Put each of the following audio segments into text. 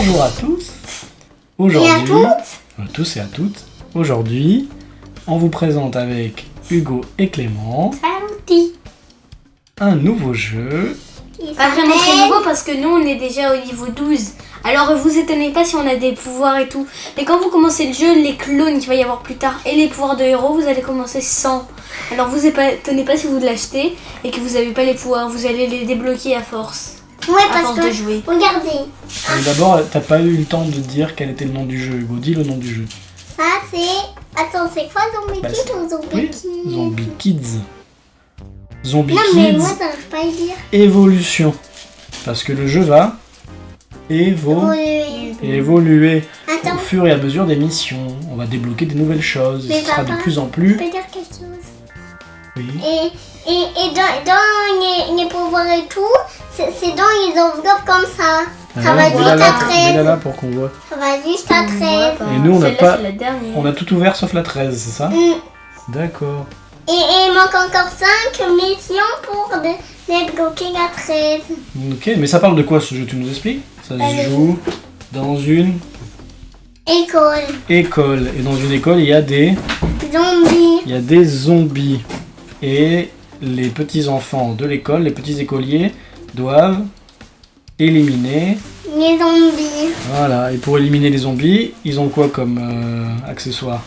Bonjour à tous. Aujourd'hui, à tous et à toutes. Aujourd'hui, on vous présente avec Hugo et Clément un nouveau jeu. Pas vraiment très nouveau parce que nous on est déjà au niveau 12. Alors vous étonnez pas si on a des pouvoirs et tout. Mais quand vous commencez le jeu, les clones qu'il va y avoir plus tard et les pouvoirs de héros, vous allez commencer sans. Alors vous étonnez pas si vous l'achetez et que vous n'avez pas les pouvoirs. Vous allez les débloquer à force. Ouais, À parce force que, de jouer. regardez, Mais d'abord, t'as pas eu le temps de dire quel était le nom du jeu, Hugo. Dis le nom du jeu. ça c'est... Attends, c'est quoi Zombie Bah, Kids ou Zombie Oui, Kids? Zombie Kids. Zombie Non, mais Kids moi, j'arrive pas à le dire. Évolution. Parce que le jeu va évoluer au Attends, fur et à mesure des missions. On va débloquer des nouvelles choses. Mais Ce sera de papa, plus en je plus. peux dire quelque chose. Oui. Et dans les pouvoirs et tout, c'est dans les enveloppes comme ça. Ça va juste à 13. Mets-la là pour qu'on voit. Ça va juste à 13. Et nous, on n'a Celle-là, pas- c'est la dernière. On a tout ouvert sauf la 13, c'est ça? D'accord. Et il manque encore 5 missions pour débloquer la 13. Ok, mais ça parle de quoi ce jeu? Tu nous expliques? Ça se joue dans une École. école. Et dans une école, il y a des zombies. Et les petits enfants de l'école, les petits écoliers, doivent éliminer. Les zombies. Voilà. Et pour éliminer les zombies, ils ont quoi comme accessoire?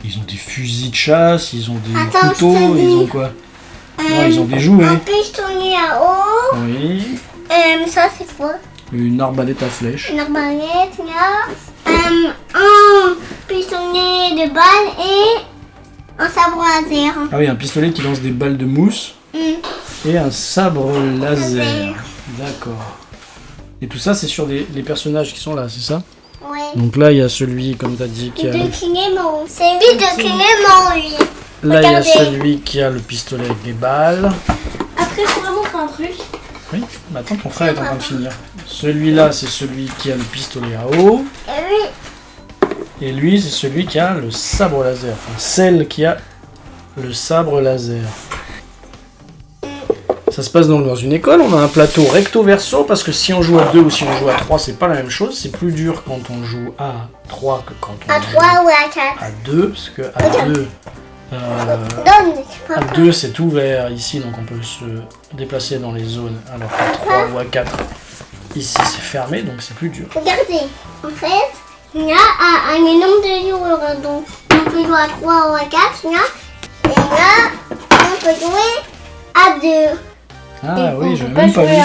Ils ont des fusils de chasse, ils ont des Attends, je te couteaux, ils dis. ont quoi? Ouais, ils ont des jouets. Un pistonnier à eau. Oui. Ça c'est quoi? Une arbalète à flèches. Une arbalète là. Un pistonnier de balles et un sabre laser. Ah oui, un pistolet qui lance des balles de mousse et un sabre laser. Laser. D'accord. Et tout ça, c'est sur les personnages qui sont là, c'est ça? Ouais. Donc là, il y a celui, comme tu as dit, qui a... De Clément. C'est lui de Clément, lui. Là, il y a Regardez. celui qui a le pistolet avec des balles. Après, je pourrais montrer un truc. Oui, mais attends, ton frère est en train de finir. Celui-là, c'est celui qui a le pistolet à eau. Et lui, Et lui, c'est celui qui a le sabre laser. Enfin, celle qui a le sabre laser. Ça se passe donc dans une école. On a un plateau recto-verso parce que si on joue à 2 ou si on joue à 3, c'est pas la même chose. C'est plus dur quand on joue à 3 que quand on à joue 3 ou à 4. à 2. Parce que à 2, Donne, à 2 c'est ouvert ici, donc on peut se déplacer dans les zones. Alors qu'à 3 ou à 4, ici c'est fermé, donc c'est plus dur. Regardez. En fait, il y a un nombre de joueurs. Donc, on peut jouer à 3 ou à 4. Là. Et là, on peut jouer à 2. Ah Et oui, on j'avais peut pas même pas jouer vu. à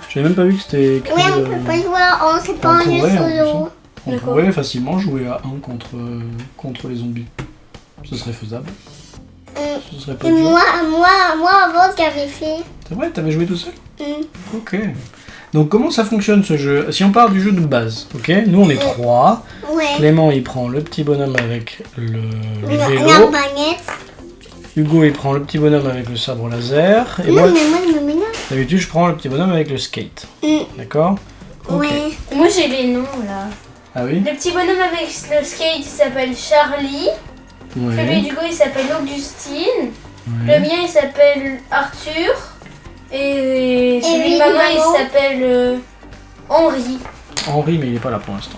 J'avais même pas vu que c'était écrit. Oui, on peut pas jouer en c'est pas on un jeu pourrait, en solo. On D'accord. pourrait facilement jouer à 1 contre les zombies. Ce serait faisable. Ce serait pas Et dur. moi avant, j'avais fait. C'est vrai, t'avais joué tout seul? Ok. Donc comment ça fonctionne ce jeu? Si on part du jeu de base, ok? Nous on est 3. Ouais. Clément il prend le petit bonhomme avec le vélo. L'arbalète. Hugo il prend le petit bonhomme avec le sabre laser. Et Non, moi, mais moi, je me mélange. d'habitude je prends le petit bonhomme avec le skate. D'accord? Ok. Ouais. Moi, j'ai les noms là. Ah oui? Le petit bonhomme avec le skate, il s'appelle Charlie. Celui Ouais. d'Hugo, il s'appelle Augustine. Ouais. Le mien, il s'appelle Arthur. Et celui lui, de maman, il maman s'appelle Henri. Henri, mais il est pas là pour l'instant.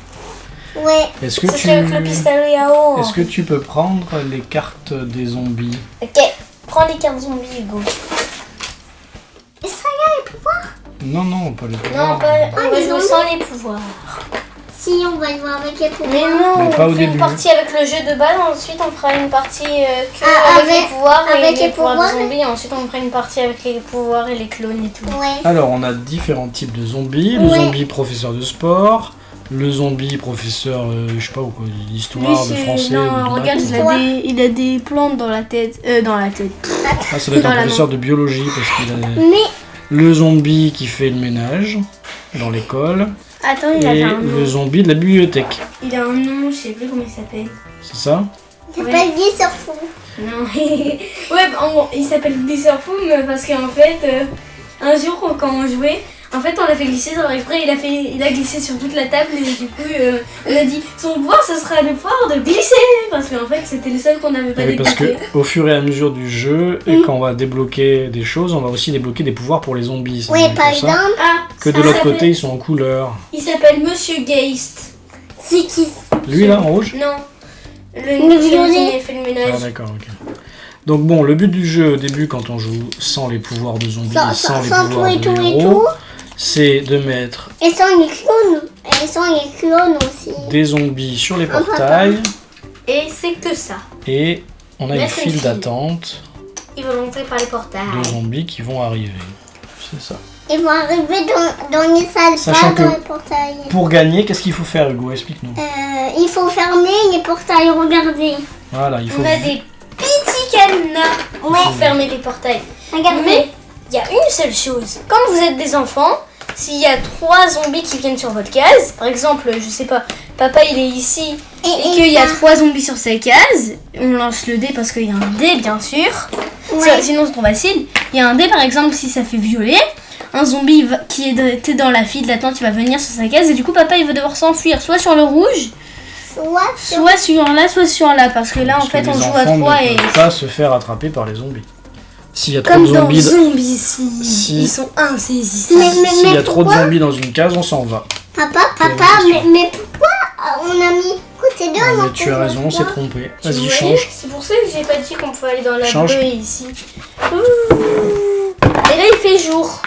Ouais. Est-ce que C'est tu... avec le pistolet à eau. Est-ce que tu peux prendre les cartes des zombies? Ok, prends les cartes zombies, Hugo. Et ça y est, les pouvoirs. Non, non, pas les Non, pouvoirs. on va les jouer zombies. sans les pouvoirs. Si, on va jouer avec les pouvoirs. Mais non, Mais pas au on fait début. une partie avec le jeu de base, ensuite on fera une partie que Ah, avec les pouvoirs et avec les les pouvoirs pouvoirs. des zombies, et ensuite on fera une partie avec les pouvoirs et les clones et tout. Ouais. Alors, on a différents types de zombies. Le Ouais. zombie professeur de sport, le zombie professeur, je sais pas, ou quoi, d'histoire, de français, ou de maths. regarde, il a des plantes dans la tête. Ah, ça doit être dans un la professeur de biologie parce qu'il a Mais le zombie qui fait le ménage dans l'école Attends, il et avait un le nom. zombie de la bibliothèque. Il a un nom, je sais plus comment il s'appelle. C'est ça? il s'appelle Guy Surfou. Non, ouais, il s'appelle Disserfoum parce qu'en fait, un jour quand on jouait, En fait, on l'a fait glisser sans exprès, il a glissé sur toute la table et du coup, on a dit son pouvoir, ce sera le pouvoir de glisser parce qu'en fait, c'était le seul qu'on n'avait pas Oui, parce débloqué. que au fur et à mesure du jeu, et quand on va débloquer des choses, on va aussi débloquer des pouvoirs pour les zombies. C'est Oui, bien par comme ça. exemple, Que de ça l'autre s'appelle- côté, ils sont en couleur. Il s'appelle Monsieur Geist. c'est qui? Lui là, en rouge. Non. Le violet. qui a fait le Ah ménage. d'accord, ok. Donc bon, le but du jeu au début, quand on joue sans les pouvoirs de zombies et sans les Sans tout pouvoirs et de tout et héros, tout. c'est de mettre Et sans les clones. Et sans les clones aussi. des zombies sur les papa. portails Et c'est que ça. et on a une Mettre une file file. d'attente Ils vont rentrer par les portails. de zombies qui vont arriver. C'est ça. Ils vont arriver dans les salles, Sachant pas dans que- les portails. Pour gagner, qu'est-ce qu'il faut faire, Hugo? Explique-nous. Il faut fermer les portails, regardez. Voilà, il faut... On a des petits cadenas pour fermer les portails. Regardez. Mais il y a une seule chose. Quand vous êtes des enfants, s'il y a 3 zombies qui viennent sur votre case, par exemple, je sais pas, papa il est ici et qu'il y a 3 zombies sur sa case, on lance le dé parce qu'il y a un dé bien sûr. Ouais. Sinon c'est trop facile. Il y a un dé par exemple si ça fait violet. Un zombie qui était dans la file d'attente, il va venir sur sa case et du coup papa il va devoir s'enfuir soit sur le rouge, soit sur là, soit sur là parce que là en Parce que fait on les joue à enfants 3 ne et peuvent pas se faire attraper par les zombies. S'il y a trop comme de dans zombies... Zombies, Si- ils sont insaisissables. S'il y a trop de pourquoi zombies dans une case, on s'en va. Papa, question. mais pourquoi on a mis côté 2 Ah, mais tu as raison, on s'est trompé. Tu Vas-y, vois, change. C'est pour ça que j'ai pas dit qu'on pouvait aller dans la Change. bleue ici. Ouh. Et là il fait jour.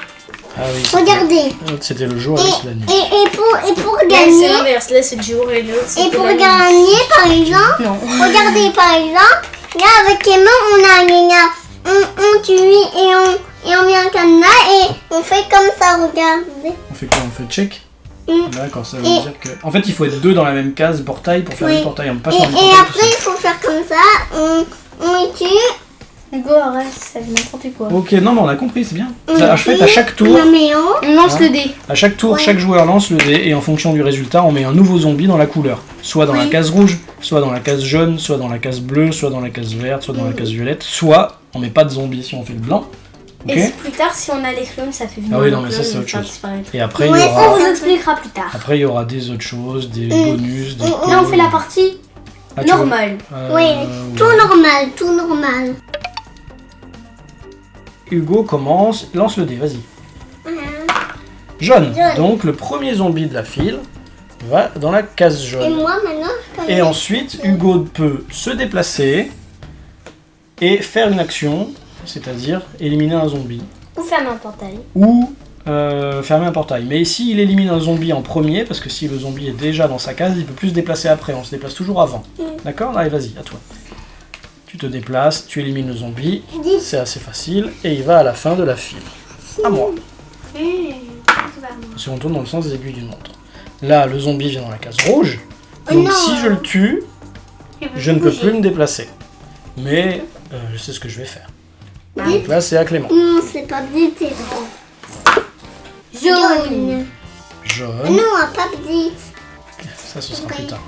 Ah oui, Regardez. c'était le jour avec la nuit. Et pour Là c'est gagner, l'inverse, là c'est le jour et l'autre c'est et pour la nuit. gagner par exemple, Non. regardez par exemple, là avec les mains on a les gars, on tue et on met un cadenas et on fait comme ça, regardez. On fait quoi? On fait check? Mm. D'accord, ça veut Et- dire que... En fait, il faut être 2 dans la même case portail pour faire Oui. le portail. On peut pas Et faire le portail après tout il faut faire comme ça, on les tue. Hugo arrête, ça fait n'importe quoi. seul. Ok, non, mais on a compris, c'est bien. on Ça, les en fait, tue, à chaque tour, on met en. On lance Hein le dé. à chaque tour, Ouais. chaque joueur lance le dé et en fonction du résultat, on met un nouveau zombie dans la couleur. Soit dans la Oui. case rouge, soit dans la case jaune, soit dans la case bleue, soit dans la case verte, soit dans la case violette, soit on met pas de zombie si on fait le blanc. Ok. Et plus tard si on a les clones ça fait venir Ah oui, les non, mais ça, clones c'est et autre faire chose. disparaître. Et après, Ouais, il y On aura... vous expliquera plus tard. Après, il y aura des autres choses, des bonus, des... Là on fait la partie Ah, tu veux- normale. Oui, ouais. tout normal, tout normal. Hugo commence, lance le dé, vas-y. Jaune. Jaune. Jaune. Donc le premier zombie de la file va dans la case Et jaune. moi maintenant, je peux Et ensuite, Hugo peut se déplacer et faire une action, c'est-à-dire éliminer un zombie. Ou fermer un portail. Ou fermer un portail. Mais s'il élimine un zombie en premier, parce que si le zombie est déjà dans sa case, il peut plus se déplacer après, on se déplace toujours avant. D'accord? Allez, vas-y, à toi. Tu te déplaces, tu élimines le zombie, c'est assez facile, et il va à la fin de la file. À moi. Si on tourne dans le sens des aiguilles d'une montre. Là, le zombie vient dans la case rouge, donc non. si je le tue, je ne peux plus me déplacer. Mais je sais ce que je vais faire. Donc là, c'est à Clément. Non, c'est pas petit. Jaune. Jaune. Non, pas petit. Ça, ce sera plus tard.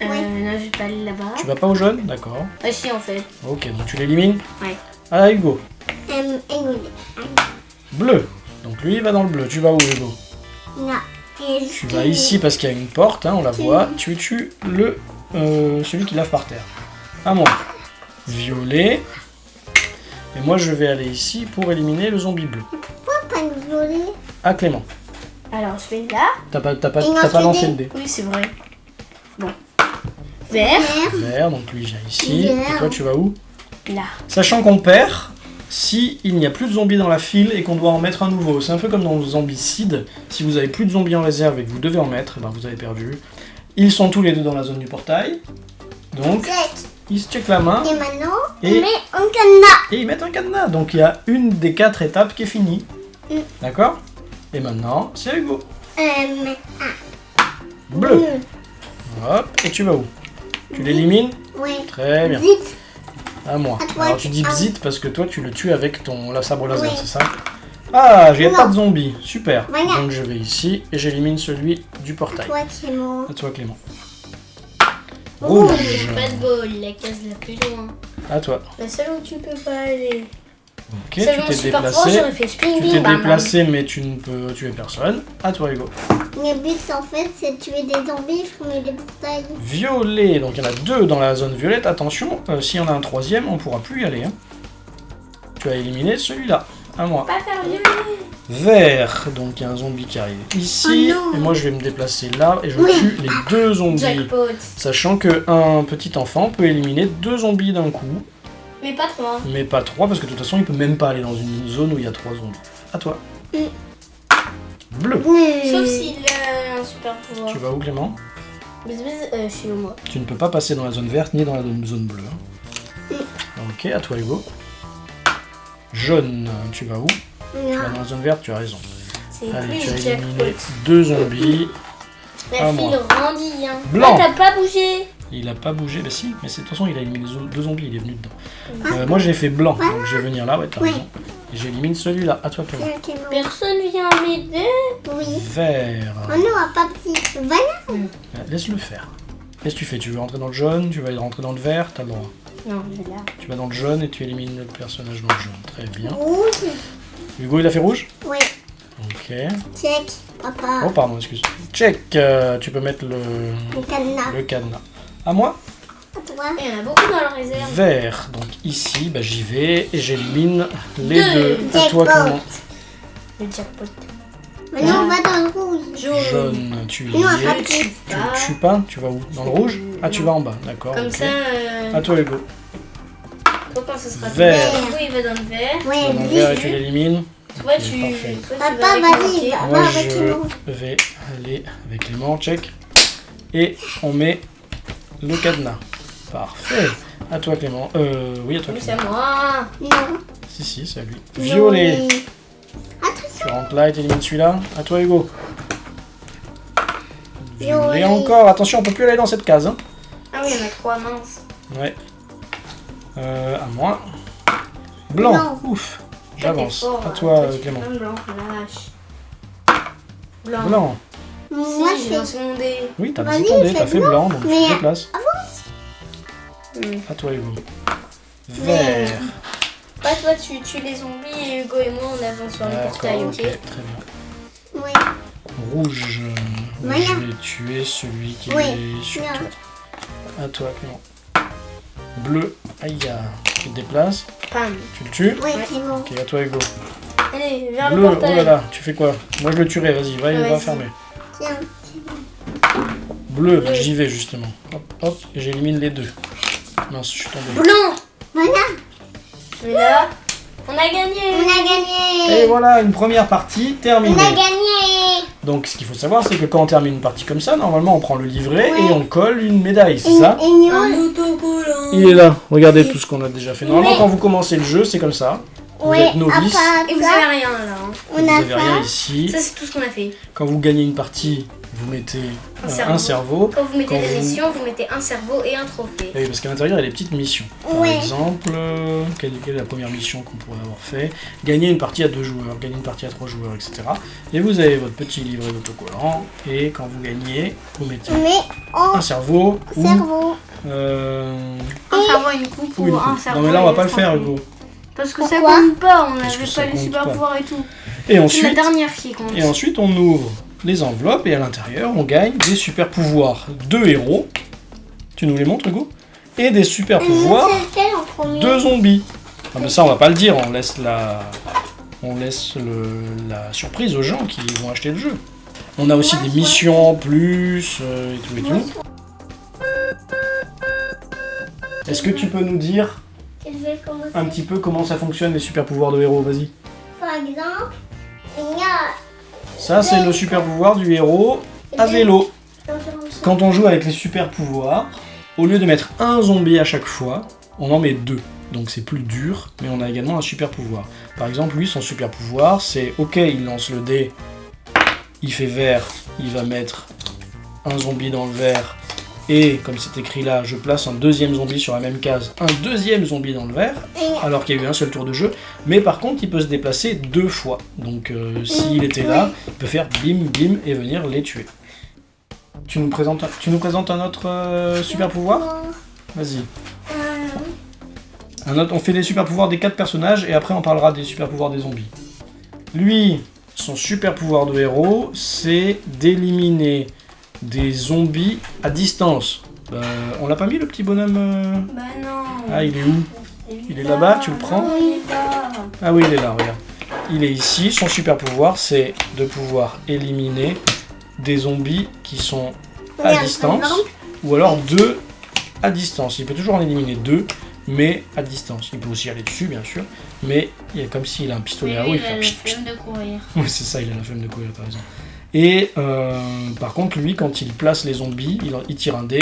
Non, je vais pas aller là-bas. Tu vas pas au jaune? D'accord. Ah si en fait. Ok, donc tu l'élimines? Ouais. Ah, Hugo. Jaune. Bleu. Donc lui, il va dans le bleu. Tu vas où, Hugo? Non. Et Tu vas ici parce qu'il y a une porte, hein, on la voit. Tu tues celui qui lave par terre. À moi. Violet. Et moi, je vais aller ici pour éliminer le zombie bleu. Pourquoi pas le violet? À Clément. Alors je vais là. T'as pas lance le lancé dé. le dé. Oui c'est vrai. Bon. Vert. Vert. Vert, donc lui vient ici. Vert. Et toi, tu vas où? Là. Sachant qu'on perd si il n'y a plus de zombies dans la file et qu'on doit en mettre un nouveau. C'est un peu comme dans Zombicide. Si vous avez plus de zombies en réserve et que vous devez en mettre, eh ben vous avez perdu. Ils sont tous les deux dans la zone du portail. Donc, Check. ils se checkent la main Et maintenant, on Et- met un cadenas. et ils mettent un cadenas. Donc, il y a une des 4 étapes qui est finie. D'accord? Et maintenant, c'est Hugo. Bleu. Hop, et tu vas où? Tu l'élimines? Oui. Très bien. Vite. À moi. À toi, Alors tu dis ah. bzit parce que toi tu le tues avec ton sabre laser, Oui. c'est ça? Ah, j'ai Non. pas de zombies. Super. Voilà. Donc je vais ici et j'élimine celui du portail. Toi, Clément. À toi Clément. Rouge. Rouge. Pas de bol, la case la plus loin. À toi. La seule où tu peux pas aller. Ok, C'est tu mon t'es super pouvoir, déplacé. j'aurais fait spring Tu bing t'es bam bam. déplacé, mais tu ne peux tuer personne. À toi, Hugo. Le but, en fait, c'est de tuer des zombies, fermer les portails. Violet, donc il y en a 2 dans la zone violette. Attention, s'il y en a un troisième, on pourra plus y aller. Hein. Tu as éliminé celui-là. À moi. Pas faire violet. Vert, donc il y a un zombie qui arrive ici. Oh non. Et moi, je vais me déplacer là et je Oui. tue les 2 zombies. Jackpot. Sachant qu'un petit enfant peut éliminer 2 zombies d'un coup. Mais pas trop. Hein. Mais pas 3, parce que de toute façon, il peut même pas aller dans une zone où il y a 3 zombies. À toi. Bleu. Sauf s'il a un super pouvoir. Tu vas où, Clément? Bis bis, je suis au moi. Tu ne peux pas passer dans la zone verte ni dans la zone bleue. Hein. Ok, à toi, Hugo. Jaune, tu vas où? Tu vas dans la zone verte, tu as raison. C'est Allez, tu as plus éliminé jackpot. 2 zombies. La À fille moi. rendit. Hein. Blanc. Ah, t'as pas bougé. Il a pas bougé, bah si, mais de toute façon il a éliminé 2 zombies, il est venu dedans. Moi j'ai fait blanc, donc je vais venir là, ouais t'as Oui. raison. Et j'élimine celui-là, à toi Clément. Personne vient m'aider. Oui. Vert. Oh non, pas petit. Voilà. Laisse-le faire. Qu'est-ce que tu fais? Tu veux rentrer dans le jaune, tu vas rentrer dans le vert, t'as le droit. Non, je vais là. Tu vas dans le jaune et tu élimines le personnage dans le jaune, très bien. Rouge. Hugo il a fait rouge? Oui. Ok. Check. Papa. Oh pardon, excuse. Check, tu peux mettre Le cadenas. le cadenas. À moi? À toi. Il y en a beaucoup dans la réserve. Vert, donc ici, bah, j'y vais et j'élimine les 2. Deux. À toi Jackpot. Clément. Le jackpot. Maintenant, on va dans le rouge. Jaune, tu y Non, es. pas Je petit. tue Tu pas. le tues pas? Tu vas où? Dans le rouge? Ah, tu vas en bas, d'accord. Comme ok. ça, À toi, Hugo. toi quand ce sera Vert. tout, Hugo, il va dans le vert. Tu vas Ouais, dans le lui. vert et tu l'élimines. Toi, Ok, tu, parfait. toi, tu Papa, vas avec vas-y, Mickey. va. Moi, avec Clément. je vais aller avec Clément, check. Et on met le cadenas. Parfait. À toi, Clément. Oui, à toi, Oui, c'est Clément. à moi. Non. Si, c'est à lui. Violet. Attention. Tu rentres là et t'élimines celui-là. À toi, Hugo. Violet Violet. encore. Attention, on peut plus aller dans cette case. Hein. Ah oui, il y en a 3, mince. Ouais. À moi. Blanc. Blanc. Ouf. Toi, J'avance. t'es fort, À hein. toi, tu fais Clément. plein de blanc, la vache. Blanc. Blanc. Moi, Si, j'ai c'est. lancé mon dé. Oui, t'as Vas-y, lancé ton dé, fais t'as fait blanc. blanc, donc Mais tu te déplaces. À toi, Hugo. Vert. Pas toi, tu tues les zombies et Hugo et moi, on avance sur le portail, D'accord, ok? ok, très bien. Oui. Rouge. Voilà. Je vais tuer celui qui Oui, est sur bien. toi. À toi, Clément. Bleu. Aïe, tu te déplaces. Pam. Tu le tues. Oui, Ouais. Clément. Ok, à toi, Hugo. Allez, vers Bleu, le oh portail. là là, tu fais quoi? Moi, je le tuerai, vas-y, va, Ouais, va vas-y. fermer. Tiens. Bleu, Bleu. j'y vais justement. Hop, hop, et j'élimine les 2. Mince, je suis tombé. Blanc. Voilà. Je vais là. On a gagné. On a gagné. Et voilà, une première partie On terminée. a gagné. Donc, ce qu'il faut savoir, c'est que quand on termine une partie comme ça, normalement, on prend le livret Ouais. et on colle une médaille, c'est ça? Et nous, Un autocollant. Il est là, regardez tout ce qu'on a déjà fait. Normalement, Ouais. quand vous commencez le jeu, c'est comme ça. Vous ouais, êtes novice, à part Et vous ça, avez rien là. Hein. vous on a n'avez rien ça. ici. Ça, c'est tout ce qu'on a fait. Quand vous gagnez une partie, vous mettez un cerveau. Quand vous mettez Quand des vous- missions, vous mettez un cerveau et un trophée. Oui, parce qu'à l'intérieur, il y a des petites missions. Par Ouais. exemple, quelle est la première mission qu'on pourrait avoir fait? Gagner une partie à 2 joueurs, gagner une partie à 3 joueurs, etc. Et vous avez votre petit livret d'autocollant. Et quand vous gagnez, vous mettez Mais un cerveau ou... cerveau. Un cerveau et une coupe ou une ou un coupe. cerveau. Non mais là, on va et pas un le faire, trophée. Hugo. Parce que Pourquoi ça compte pas, on Parce que n'avait ça pas les compte super pas. pouvoirs et tout. Et C'est la ensuite, dernière qui compte. et ensuite, on ouvre les enveloppes et à l'intérieur, on gagne des super pouvoirs de héros. Tu nous les montres, Hugo? Et des super pouvoirs C'est lequel en premier? de zombies. Ah ben ça, on va pas le dire, on laisse la surprise aux gens qui vont acheter le jeu. On a aussi des missions en plus et tout et tout. Est-ce que tu peux nous dire Je vais commencer. un petit peu comment ça fonctionne les super pouvoirs de héros? Vas-y. Par exemple, il y a. Ça, c'est le super pouvoir du héros à vélo. Quand on joue avec les super pouvoirs, au lieu de mettre un zombie à chaque fois, on en met 2. Donc c'est plus dur, mais on a également un super pouvoir. Par exemple, lui, son super pouvoir, c'est ok, il lance le dé, il fait vert, il va mettre un zombie dans le vert, et comme c'est écrit là, je place un deuxième zombie sur la même case, un deuxième zombie dans le vert, alors qu'il y a eu un seul tour de jeu, mais par contre, il peut se déplacer 2 fois. Donc s'il était là, il peut faire bim bim et venir les tuer. Tu nous présentes un autre super pouvoir? Vas-y. On fait les super pouvoirs des 4 personnages et après on parlera des super pouvoirs des zombies. Lui, son super pouvoir de héros, c'est d'éliminer des zombies à distance. On l'a pas mis le petit bonhomme Bah non. Ah, il est où? Il est là-bas, tu le prends? Non, il est là. Ah oui, il est là, regarde. Il est ici, son super pouvoir, c'est de pouvoir éliminer des zombies qui sont à Regarde, distance, par exemple. ou alors 2 à distance. Il peut toujours en éliminer 2, mais à distance. Il peut aussi aller dessus, bien sûr, mais il est comme s'il a un pistolet à eau, il Il a fait la pchit, pchit. flemme de courir. Oui, c'est ça, il a la flemme de courir, t'as raison. Et par contre, lui, quand il place les zombies, il tire un dé,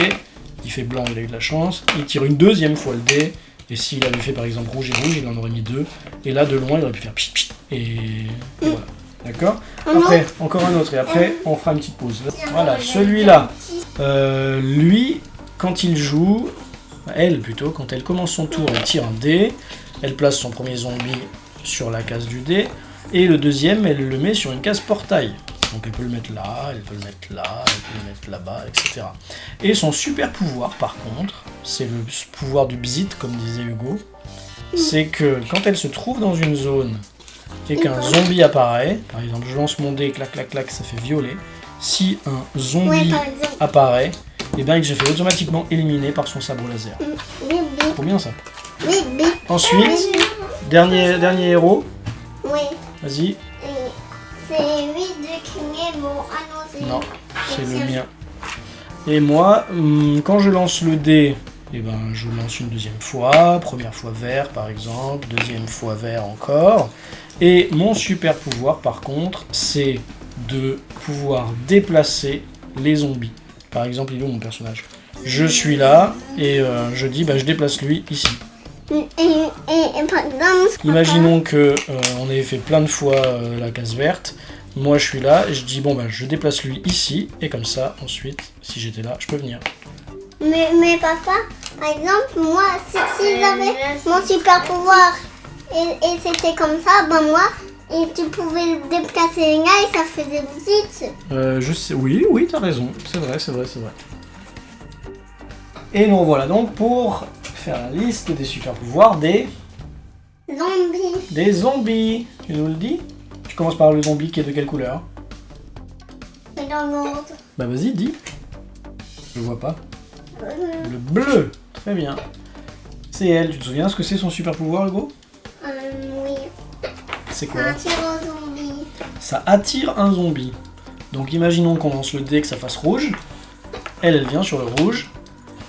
il fait blanc, il a eu de la chance, il tire une deuxième fois le dé, et s'il avait fait par exemple rouge et rouge, il en aurait mis 2, et là de loin, il aurait pu faire pchit pchit, et voilà. D'accord? Après, encore un autre, et après, on fera une petite pause. Voilà, celui-là, lui, quand il joue, elle plutôt, quand elle commence son tour, elle tire un dé, elle place son premier zombie sur la case du dé, et le deuxième, elle le met sur une case portail. Donc elle peut le mettre là, elle peut le mettre là, elle peut le mettre là-bas, etc. Et son super pouvoir, par contre, c'est le pouvoir du bzit, comme disait Hugo, c'est que quand elle se trouve dans une zone et qu'un zombie apparaît, par exemple je lance mon dé, clac clac clac, ça fait violet, si un zombie par exemple. apparaît, et bien il se fait automatiquement éliminer par son sabre laser. Bébé, Trop bien ça. bébé. Ensuite, dernier héros, Oui. vas-y. C'est lui de crier mon annoncé. Non, c'est le mien. Et moi, quand je lance le dé, eh ben, je lance une deuxième fois, première fois vert par exemple, deuxième fois vert encore. Et mon super pouvoir par contre, c'est de pouvoir déplacer les zombies. Par exemple, il est où mon personnage? Je suis là et je dis, bah, je déplace lui ici. Et par exemple, Imaginons que on avait fait plein de fois la case verte. Moi je suis là et je dis bon bah je déplace lui ici et comme ça ensuite si j'étais là je peux venir. mais papa, par exemple, moi, si j'avais mon super pouvoir et c'était comme ça, ben moi, et tu pouvais le déplacer là et ça faisait vite. Je sais, oui t'as raison, c'est vrai. Et nous voilà donc pour faire la liste des super pouvoirs des zombies. Tu nous le dis? Tu commences par le zombie qui est de quelle couleur? C'est dans l'ordre. Bah vas-y dis. Je vois pas. Le bleu, très bien. C'est elle, tu te souviens ce que c'est son super pouvoir Hugo? Oui. C'est quoi? Ça attire un zombie. Ça attire un zombie. Donc imaginons qu'on lance le dé que ça fasse rouge. Elle vient sur le rouge.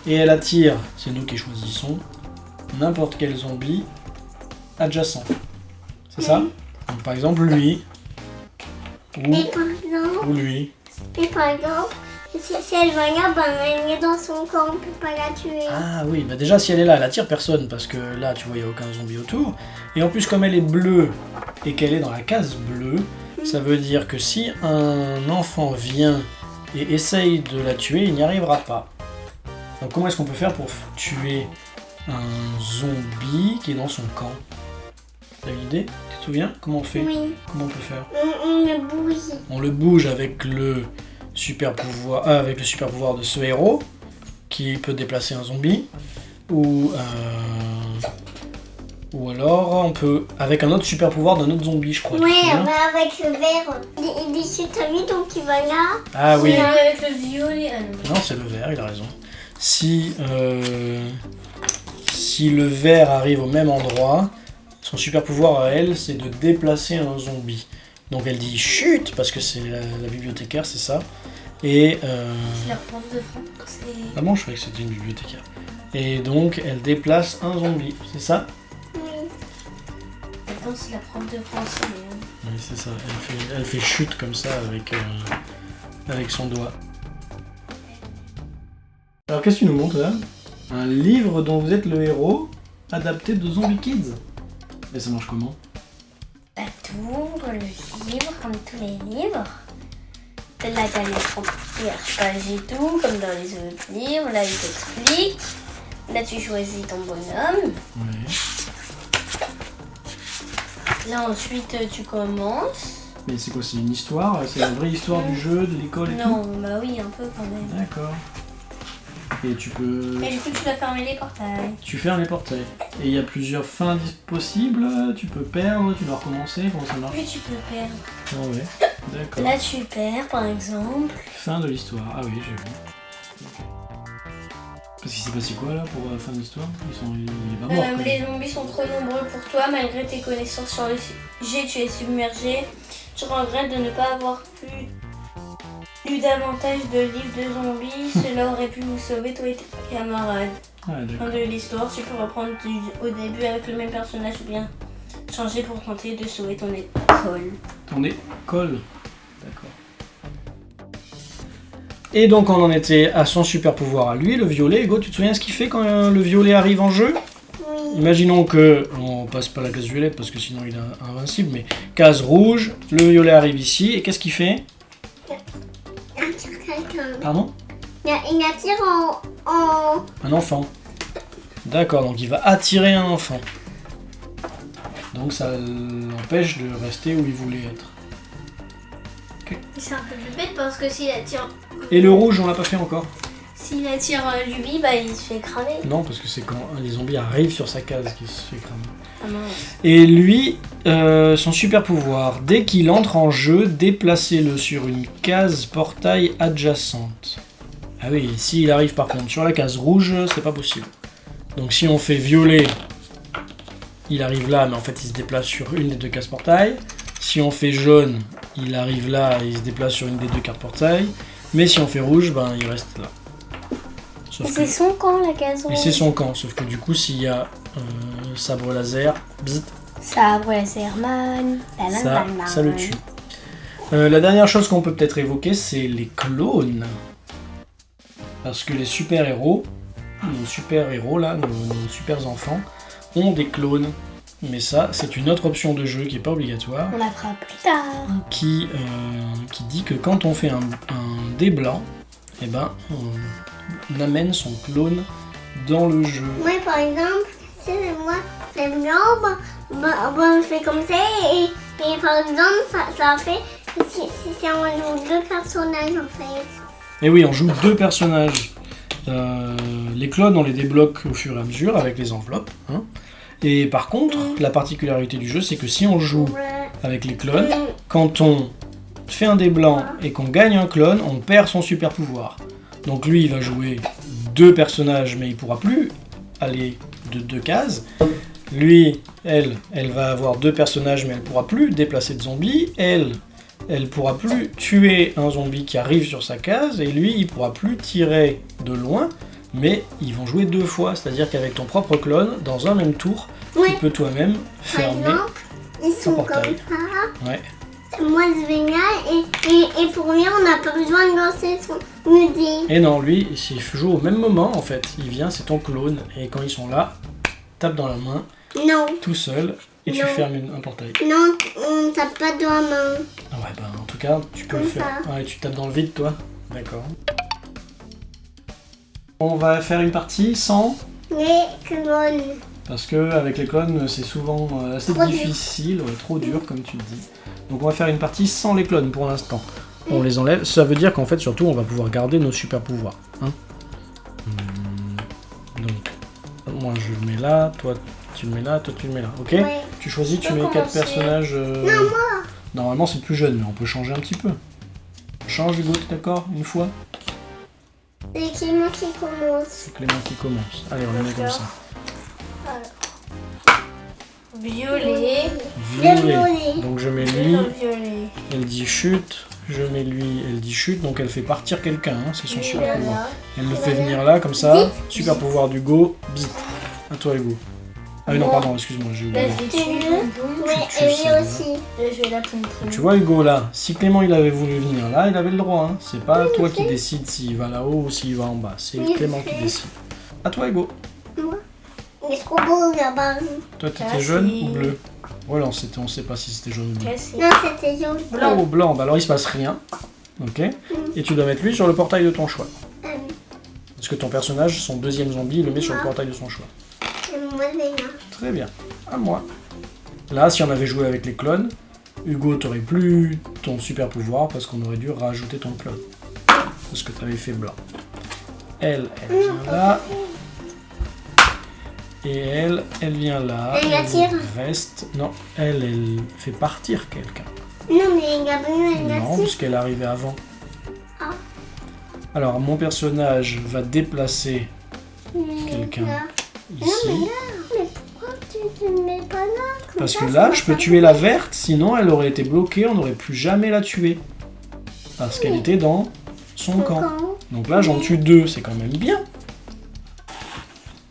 Et elle attire, c'est nous qui choisissons, n'importe quel zombie adjacent. C'est ça? Donc par exemple lui. Ou lui. Et par exemple, si elle va là, ben elle est dans son camp, on peut pas la tuer. Ah oui, bah déjà si elle est là, elle attire personne parce que là tu vois il n'y a aucun zombie autour. Et en plus comme elle est bleue et qu'elle est dans la case bleue, ça veut dire que si un enfant vient et essaye de la tuer, il n'y arrivera pas. Donc comment est-ce qu'on peut faire pour tuer un zombie qui est dans son camp? T'as une idée? Tu te souviens? Comment on fait? Oui. Comment on peut faire? On le bouge. On le bouge avec le super pouvoir de ce héros qui peut déplacer un zombie ou alors on peut avec un autre super pouvoir d'un autre zombie je crois. Ouais, mais avec le vert. Il dit c'est à lui donc il va là. Ah oui. Avec le violet. Non c'est le vert, il a raison. Si le vert arrive au même endroit, son super pouvoir à elle c'est de déplacer un zombie. Donc elle dit chut parce que c'est la bibliothécaire, c'est ça. Et C'est la prof de France. ah bon, je croyais que c'était une bibliothécaire. Et donc elle déplace un zombie, c'est ça? Oui. Attends, c'est la prof de français. Oui, c'est ça. Elle fait chute comme ça avec son doigt. Alors qu'est-ce que tu nous montres là? Un livre dont vous êtes le héros, adapté de Zombie Kids. Et ça marche comment? Bah, t'ouvres le livre comme tous les livres. Là, t'as les premières pages et tout, comme dans les autres livres. Là, il t'explique. Là, tu choisis ton bonhomme. Oui. Là, ensuite, tu commences. Mais c'est quoi? C'est une histoire? C'est la vraie histoire du jeu, de l'école et Non, bah oui, un peu quand même. tout? D'accord. Et tu peux... Et du coup, tu dois fermer les portails. Tu fermes les portails. Et il y a plusieurs fins possibles. Tu peux perdre, tu dois recommencer. Comment ça marche? Oui, tu peux perdre. Ah ouais, d'accord. Là, tu perds, par exemple. Fin de l'histoire. Ah oui, j'ai vu. Parce qu'il s'est passé quoi là pour la fin de l'histoire? Il est pas mort. quand même. Les zombies sont trop nombreux pour toi. Malgré tes connaissances sur le sujet, tu es submergé. Tu regrettes de ne pas avoir eu davantage de livres de zombies. Cela aurait pu vous sauver, toi et tes camarades. Ah, Fin d'accord. de l'histoire, tu peux reprendre au début avec le même personnage ou bien changer pour tenter de sauver ton école. Ton école. D'accord. Et donc on en était à son super pouvoir à lui, le violet. Hugo, tu te souviens ce qu'il fait quand le violet arrive en jeu? Oui. Imaginons que, on passe pas la case violette parce que sinon il est invincible, mais case rouge, le violet arrive ici, et qu'est-ce qu'il fait? Il attire quelqu'un. Pardon? Il attire en... Un enfant. D'accord, donc il va attirer un enfant. Donc ça l'empêche de rester où il voulait être. C'est un peu plus bête parce que s'il attire, Et le rouge, on l'a pas fait encore? Luby, bah il se fait cramer. Non, parce que c'est quand les zombies arrivent sur sa case qu'il se fait cramer. Ah mince. Et lui, son super pouvoir, dès qu'il entre en jeu, déplacez-le sur une case portail adjacente. Ah oui, s'il arrive par contre sur la case rouge, c'est pas possible. Donc si on fait violet, il arrive là, mais en fait il se déplace sur une des deux cases portail. Si on fait jaune, il arrive là et il se déplace sur une des deux cartes portail. Mais si on fait rouge, ben il reste là. Sauf Et que- c'est son camp la case Et rouge. c'est son camp, sauf que du coup s'il y a sabre laser, bzz, Sabre laserman. ça le tue. La dernière chose qu'on peut peut-être évoquer, c'est les clones. Parce que les super-héros, nos super-héros là, nos super-enfants, ont des clones. Mais ça, c'est une autre option de jeu qui n'est pas obligatoire, On la fera plus tard. qui dit que quand on fait un dé blanc, eh ben, on amène son clone dans le jeu. Moi, par exemple, si moi, c'est blanc, on fait comme ça et par exemple, ça fait... Si on joue deux personnages, en fait. Et oui, on joue deux personnages. Les clones, on les débloque au fur et à mesure avec les enveloppes. Hein. Et par contre, la particularité du jeu, c'est que si on joue avec les clones, quand on fait un dé blanc et qu'on gagne un clone, on perd son super pouvoir. Donc lui, il va jouer deux personnages, mais il pourra plus aller de deux cases. Lui, elle va avoir deux personnages, mais elle pourra plus déplacer de zombies. Elle pourra plus tuer un zombie qui arrive sur sa case, et lui, il pourra plus tirer de loin, mais ils vont jouer deux fois, c'est-à-dire qu'avec ton propre clone, dans un même tour, Oui. tu peux toi-même Par fermer. exemple, ils sont comme portail. ça. Ouais. Moi, c'est génial. Et pour lui, on n'a pas besoin de lancer son midi. Et non, lui, il joue au même moment, en fait. Il vient, c'est ton clone, et quand ils sont là, tape dans la main, Non, tout seul, et tu Non. fermes un portail. non, on tape pas dans la main. Ah ouais, ben en tout cas, tu peux le Comme faire. ça. Ouais, tu tapes dans le vide, toi. D'accord. On va faire une partie sans... Les clones. Parce que avec les clones, c'est souvent assez Trop dur. difficile, ouais, trop dur comme tu le dis. Donc on va faire une partie sans les clones pour l'instant. On les enlève. Ça veut dire qu'en fait, surtout, on va pouvoir garder nos super pouvoirs. Hein. Donc, moi je le mets là, toi tu le mets là, toi tu le mets là. Ok. Ouais. Tu choisis, tu peux mets 4 commencer. personnages. Non, moi. Normalement c'est plus jeune, mais on peut changer un petit peu. Change Hugo, t'es d'accord? Une fois? C'est Clément qui commence. C'est Clément qui commence. Allez, on le met comme ça. Violet. Le Violet. violet. Donc je mets Le lui, violet. elle dit chute, je mets lui, elle dit chute, donc elle fait partir quelqu'un, hein, c'est son super pouvoir. Voilà. Elle le fait venir là, comme ça, super pouvoir d'Hugo, bzz. À toi Hugo. Ah oui, non, pardon, excuse-moi, j'ai Là, oublié. je vais tuer le boum. Ouais, tu et sais, lui là. aussi. Là, je vais la poum poum. Tu vois Hugo là, si Clément il avait voulu venir là, il avait le droit, hein. C'est pas toi qui décide s'il va là-haut ou s'il va en bas, c'est Oui, Clément je qui sais. décide. À toi Hugo. Moi. Il est trop beau là-bas. Toi t'étais Cassé. jaune ou bleu? Voilà, on sait pas si c'était jaune ou bleu. Cassé. Non, c'était jaune. Blanc. Oh, blanc, bah alors il se passe rien. Ok. Et tu dois mettre lui sur le portail de ton choix. Parce que ton personnage, son deuxième zombie, il le met sur le portail de son choix. C'est moi le meilleur. Très bien. À moi. Là, si on avait joué avec les clones, Hugo, t'aurais plus ton super pouvoir parce qu'on aurait dû rajouter ton clone. Parce que t'avais fait blanc. elle vient là. Et elle vient là. Elle attire. Reste. Non, elle fait partir quelqu'un. Non, mais Gabriel, elle Non, attire. puisqu'elle est arrivée avant. Ah. Alors, mon personnage va déplacer quelqu'un Là. ici. Mais pourquoi tu ne mets pas là comme Parce ça, que ça là, va je peux faire tuer la verte, sinon elle aurait été bloquée, on n'aurait plus jamais la tuer. Parce qu'elle était dans son camp. Donc là, j'en tue 2, c'est quand même bien.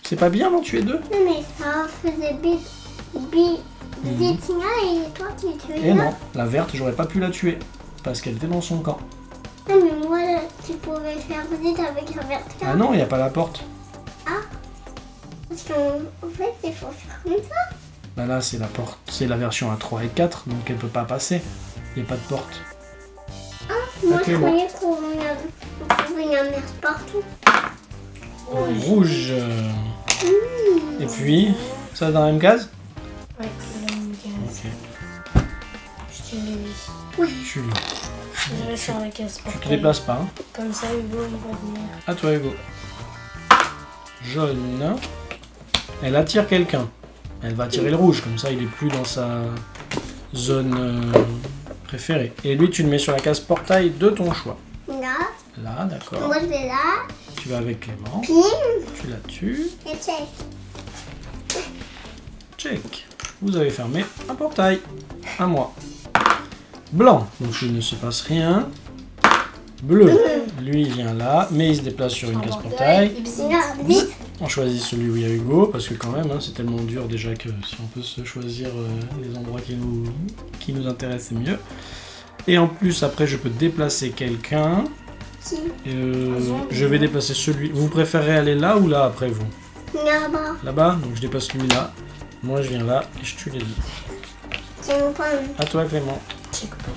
C'est pas bien d'en tuer 2? Non, mais ça faisait Tina et toi tu tuais Et là. non, la verte, j'aurais pas pu la tuer. Parce qu'elle était dans son camp. Non, mais moi, là, tu pouvais faire vite avec la verte. Ah non, il n'y a pas la porte. Parce qu'en fait, il faut faire comme ça. Bah là, c'est la porte. C'est la version à 3 et 4, donc elle peut pas passer. Il n'y a pas de porte. Moi, Ok, je bon. croyais qu'on pouvait la mettre partout. Rouge. Et puis, ça dans la même case? Ouais, c'est la même case. Ok. Je tue lui. Tu Je vais sur la case te portail. déplaces pas. Hein. Comme ça, Hugo, il va venir. À toi, Hugo. Jaune. Elle attire quelqu'un. Elle va attirer le rouge, comme ça il est plus dans sa zone préférée. Et lui, tu le mets sur la case portail de ton choix. Là, Là, d'accord. moi, je vais là. Tu vas avec Clément. Pim Tu la tues. et check. Check. Vous avez fermé un portail. À moi. Blanc. Donc il ne se passe rien. Bleu. Lui, il vient là, mais il se déplace sur une case portail. Là, vite. On choisit celui où il y a Hugo, parce que quand même, hein, c'est tellement dur déjà que si on peut se choisir les endroits qui nous intéressent, c'est mieux. Et en plus, après, je peux déplacer quelqu'un. Qui Je vais déplacer celui... Vous préférez aller là ou là après vous? Là-bas. Là-bas, donc je déplace lui là. Moi, je viens là et je tue les deux. C'est mon point. À toi, Clément. Checkpoint.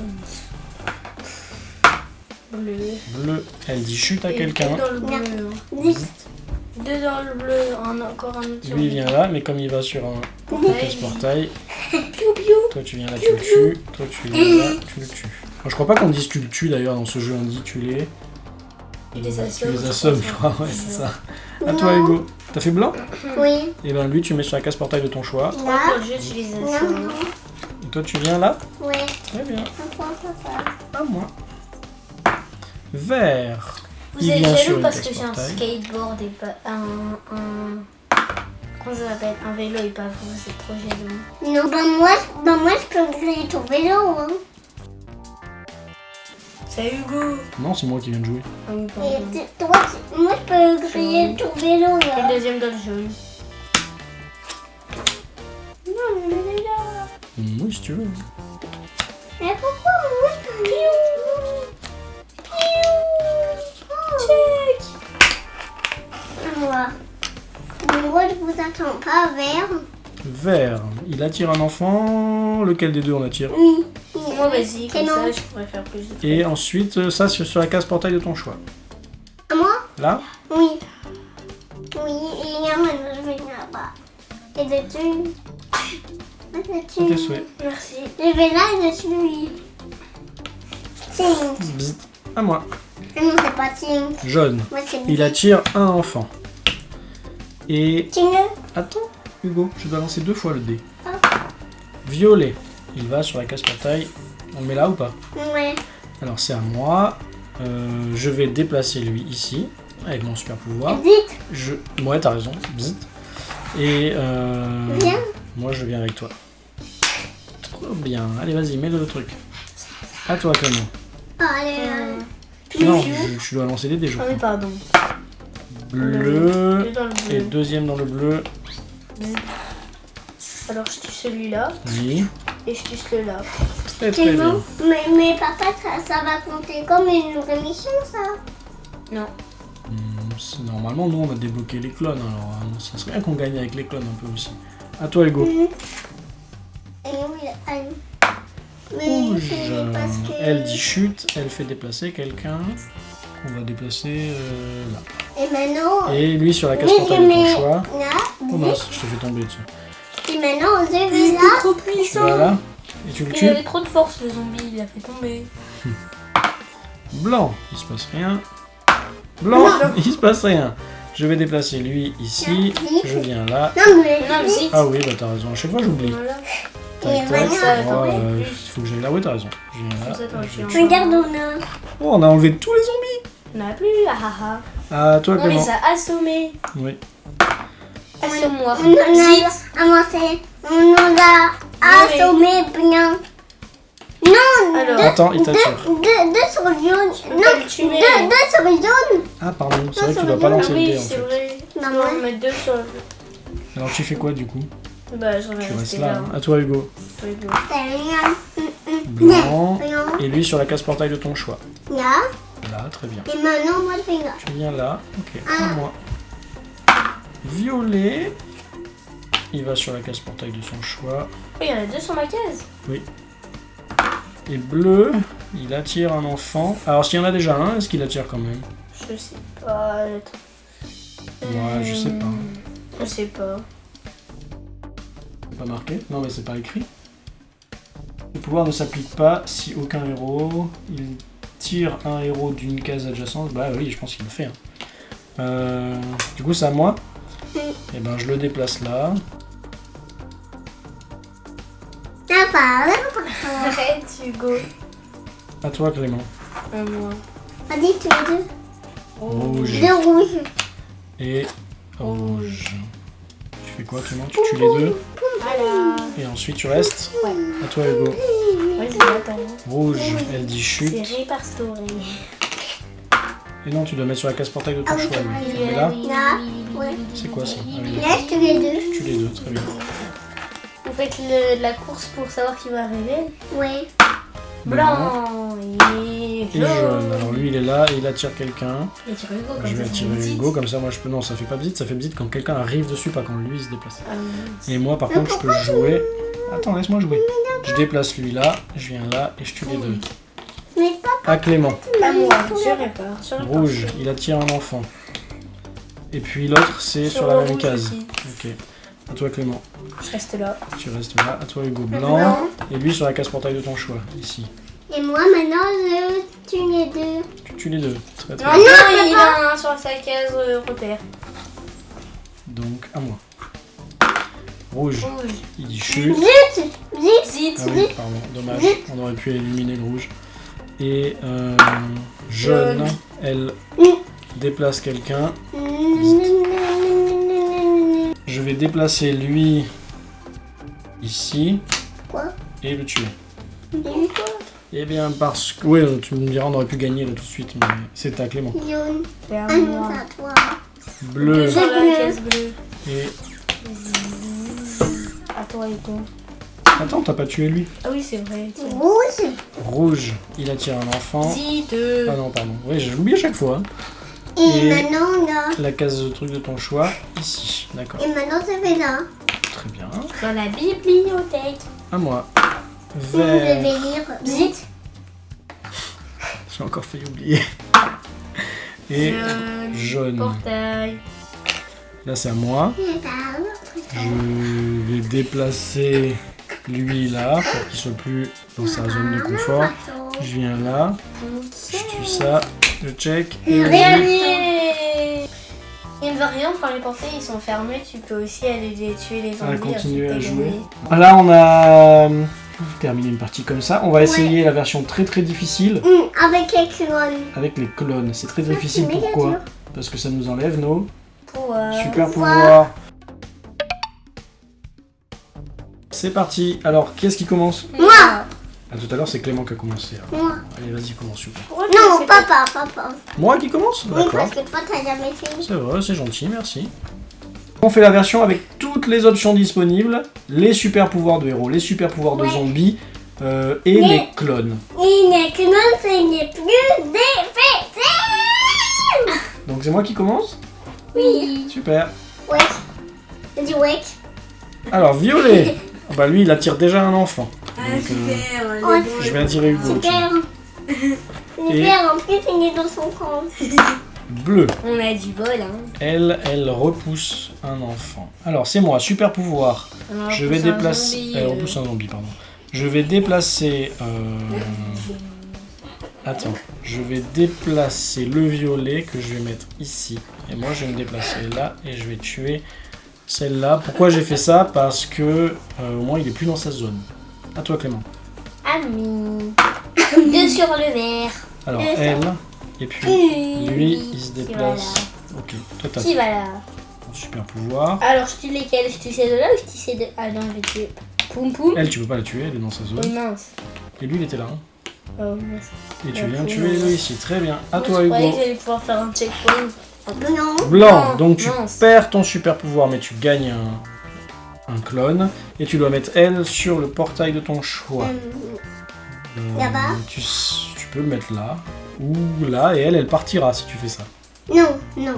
Bleu. Bleu, elle dit chute à Et quelqu'un. deux dans le bleu. hein. Vite. Deux dans le bleu. Encore un autre. sur Lui, il le- vient là, mais comme il va sur un Portail. case portail, Piou piou. toi tu viens là, tu le tues. Toi tu viens là, tu le tues. Enfin, je crois pas qu'on dise tu le tues d'ailleurs dans ce jeu, on dit tu les... Tu les Tu assommes. les assommes, je crois, ouais, c'est ça. À Non. toi, Hugo. T'as fait blanc? Oui. Et ben lui, tu mets sur la case portail de ton choix. Moi, Là. dans le jeu, tu les Non, assommes. non. Et toi, tu viens là? Ouais. Très bien. Pourquoi ça À moi. Vert. Vous Il êtes vient sur jaloux une parce case que j'ai un portail. skateboard et pas comment ça s'appelle? Un vélo et pas vous, c'est trop jaloux. Non, moi, je peux griller ton vélo. Hein. C'est Hugo. Non, c'est moi qui viens de jouer. Ah oui, Et pardon. toi, moi, je peux griller ton vélo. Et Là. le deuxième dans le jaune. Non, je l'ai là. Oui, si tu veux. Mais pourquoi moi, je peux griller Moi. Moi, je vous attends pas vers. Vert. Il attire un enfant. Lequel des deux on attire? Oui. Moi, vas-y, comme non. ça, je pourrais faire plus de trucs. Et ensuite, ça, c'est sur la case portail de ton choix. À moi? Là? Oui. Oui, et il y a maintenant, je vais là-bas. Et dessus. C'est tes souhaits. Merci. Je vais là et dessus lui. Tink. Bzz. À moi. Ah non, c'est pas Tink. Jaune. Moi, c'est Il attire un enfant. Et... Tink. Attends, Hugo, je dois lancer 2 fois le dé. Ah. Violet. Il va sur la case portail. On le met là ou pas? Ouais. Alors c'est à moi. Je vais déplacer lui ici, avec mon super pouvoir. Vite. Ouais, t'as raison. Bzzt. Et Viens. moi je viens avec toi. Trop bien. Allez, vas-y, mets le truc. À toi, Clément. Allez, Non, tu dois lancer des dés, je Ah crois. oui, pardon. Bleu. Deux dans le Et bleu. deuxième dans le bleu. Alors, je tue celui-là Oui. et je tue celui-là. Très c'est très bien. bon. Mais papa, ça va compter comme une rémission, ça. Non. Normalement, nous on a débloqué les clones, alors ça serait bien qu'on gagne avec les clones un peu aussi. À toi, Hugo. Et oui, allez. Mais Rouge. c'est parce que... Elle dit chute, elle fait déplacer quelqu'un. On va déplacer là. Et maintenant... Et lui sur la case Oui, portail de ton mais choix. là, Oh mince, je te fais tomber dessus. et maintenant, je vais là. trop Tu puissant. vas là et tu le Il tues. avait trop de force, le zombie, il l'a fait tomber. Blanc, il se passe rien. Blanc, il se passe rien. Je vais déplacer lui ici. Je viens là. Non, mais vite. Ah oui, bah t'as raison. À chaque fois, j'oublie. Voilà. Tac, tac. Il faut que j'aille là. Oui, t'as raison. Je viens là. regarde, on a. Oh, on a enlevé tous les zombies. On n'a plus. Ah ah ah. Ah, toi, On Clément. les a assommés. Oui. Assomme-moi. On nous a assommé bien. Non, Alors. Attends, il t'attire. deux sur jaune. Non, le tuer. deux sur jaune. Ah, pardon. C'est vrai que tu dois pas Ah lancer le oui, dé en c'est fait. vrai. Bah, On ouais. va en mettre 2 sur le. Alors, tu fais quoi du coup? Bah, j'en ai Tu restes resté là. là. À toi, Hugo. Ouais, bon. Blanc. Blanc. Et lui sur la case portail de ton choix. Là. Là, très bien. Et maintenant, moi, je fais là. Tu viens là. Ok, Ah. à moi. Violet. Il va sur la case portail de son choix. Oh, il y en a 2 sur ma case. Et bleu, il attire un enfant. Alors, s'il y en a déjà un, est-ce qu'il attire quand même? Je sais pas. Ouais, je sais pas. Je sais pas. C'est pas marqué? Non, mais c'est pas écrit. Le pouvoir ne s'applique pas si aucun héros. Il tire un héros d'une case adjacente. Bah oui, je pense qu'il le fait. Hein. Du coup, c'est à moi. Et ben, je le déplace là. Arrête, Hugo. À toi, Clément. Moi. Vas-y, tu les deux. Rouge. Deux rouges. Et rouge. Tu fais quoi, Clément? Tu tues les deux. Voilà. Et ensuite, tu restes. Ouais. À toi, Hugo. Vas-y, attends. Rouge, elle dit chute. C'est par story. Et non, tu dois mettre sur la case portail de ton Ah oui, choix. c'est lui. vrai. Tu le mets là. Là. Ouais. C'est quoi ça? Ah oui, d'accord. Laisse tous les deux. Tu les deux, très bien. Vous faites la course pour savoir qui va arriver. Ouais. Blanc et Et jaune. Alors lui, il est là et il attire quelqu'un. Et tu Hugo comme Je vais ça, attirer ça fait Hugo, comme ça moi je peux. Non, ça fait pas bzit, ça fait bzit quand quelqu'un arrive dessus, pas quand lui il se déplace. Ah, oui. Et moi par contre, je peux jouer. Attends, laisse-moi jouer. Je déplace lui là, je viens là et je tue les deux. Mais pas. À Clément. À moi, je répare. Je répare. Rouge, il attire un enfant. Et puis l'autre, c'est sur la le même rouge case. aussi. Ok. À toi Clément. Je reste là. Tu restes là. À toi Hugo. Blanc. Et lui sur la case portail de ton choix, ici. Et moi, maintenant, je tue les deux. Tu tues les deux. Très Non, très non, bien. il a un sur sa case repère. Donc à moi. Rouge, Rouge. il dit chute. Zut. Zut. Zit. Ah oui, pardon, dommage. On aurait pu éliminer le rouge. Et jaune, elle déplace quelqu'un. Je vais déplacer lui ici Quoi? et le tuer. Pourquoi? Eh bien parce que... Oui, tu me diras, on aurait pu gagner là tout de suite, mais c'est à Clément. Jaune. C'est à Ah non, moi. c'est à toi. Bleu Sur la bleu. case bleue. et... À toi et toi. Attends, t'as pas tué lui. Ah oui, c'est vrai. tiens. Rouge. Rouge, il attire un enfant. Zit. Ah non, pardon. Oui, j'oublie à chaque fois. Hein. Et Et- maintenant, là. La case de truc de ton choix, ici. D'accord. Et maintenant, je vais là. Très bien. Dans la bibliothèque. À moi. Je vais Vert. lire. Zit. J'ai encore failli oublier. Et jaune. Portail. Là, c'est à moi. Je vais déplacer lui là pour qu'il soit plus dans sa zone de confort. Je viens là, je tue ça, je check. Et vas-y. Gagné. Il ne va rien quand les portails ils sont fermés, tu peux aussi aller tuer les zombies. Continuer à ensuite, jouer. gagner. Là, on a terminé une partie comme ça. On va essayer la version très très difficile Avec les clones. avec les clones. C'est très difficile. c'est méga Pourquoi? dur. Parce que ça nous enlève nos Pouvoir. super pouvoirs. C'est parti. Alors, qui est-ce qui commence? Moi. Ah, tout à l'heure, c'est Clément qui a commencé. Alors. Moi. Allez, vas-y, commence. Super. Pourquoi tu Non, fais pas- papa. Moi qui commence? Oui, D'accord. parce que toi, t'as jamais fait. C'est vrai, c'est gentil, merci. On fait la version avec toutes les options disponibles, les super pouvoirs de héros, les super pouvoirs de Ouais. zombies et Mais- les clones. Il n'est que non, ce n'est plus difficile. Donc c'est moi qui commence? Oui. Super. Ouais. J'ai dit ouais. Alors violet, ah bah lui il attire déjà un enfant. Ah, Donc, super. Ouais. je vais attirer Hugo. Super. Super, en plus, il est dans son camp. Bleu, On a du bol, hein. elle repousse un enfant. Alors c'est moi, super pouvoir. On Je vais repousse un déplacer. zombie, Elle repousse un zombie, pardon. Je vais déplacer Attends, je vais déplacer le violet que je vais mettre ici. Et moi, je vais me déplacer là et je vais tuer celle-là. Pourquoi j'ai fait ça? Parce que au moins, il est plus dans sa zone. À toi, Clément. Ami. 2 sur le vert. Alors, Et ça. elle, et puis lui, il se déplace. Ok, toi, t'as Qui va là? ton super pouvoir. Alors, je tue lesquels? Je tue celle-là ou je tue celle de... Ah non, je vais tuer. Poum poum. Elle, tu peux pas la tuer, elle est dans sa Oh zone. mince. Et lui, il était là. Hein. Oh mince. Et tu Ouais, viens oui, tuer les non. deux ici. Très bien. À Moi, toi, je croyais Hugo. que j'allais pouvoir faire un checkpoint. Non. Blanc, Non, donc tu mince. perds ton super pouvoir, mais tu gagnes un clone. Et tu dois mettre elle sur le portail de ton choix. Là-bas. Tu peux le mettre là, ou là, et elle partira si tu fais ça. Non, non.